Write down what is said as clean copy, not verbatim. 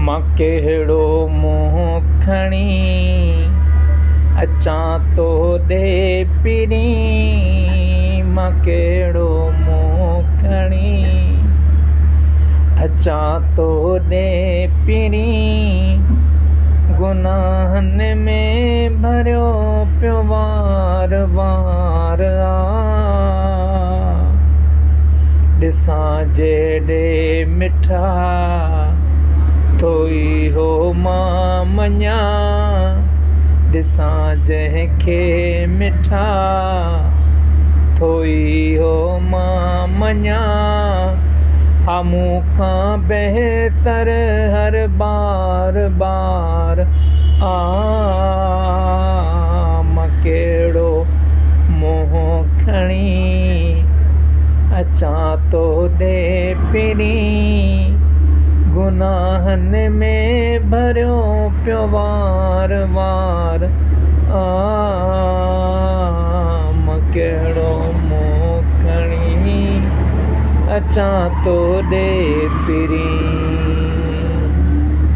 मां कहिड़ो मुंहुं खणी अचां तो ॾे पिरी। मां कहिड़ो मुंहुं खणी अचां तो ॾे पिरी। गुनाहनि में भरियो पियो वार वार ॾिसां जहिड़े मिठा थोई हो मां मञा। ॾिसां जंहिंखे मिठा थोई हो मां मञा। हा मूंखां बहितर हर बार बार मां कहिड़ो मुंहुं खणी अचां तो ॾे पिरी। गुनाहनि में भरियो पियो वार वार मां कहिड़ो मुंहुं खणी अचां तो ॾे पिरी।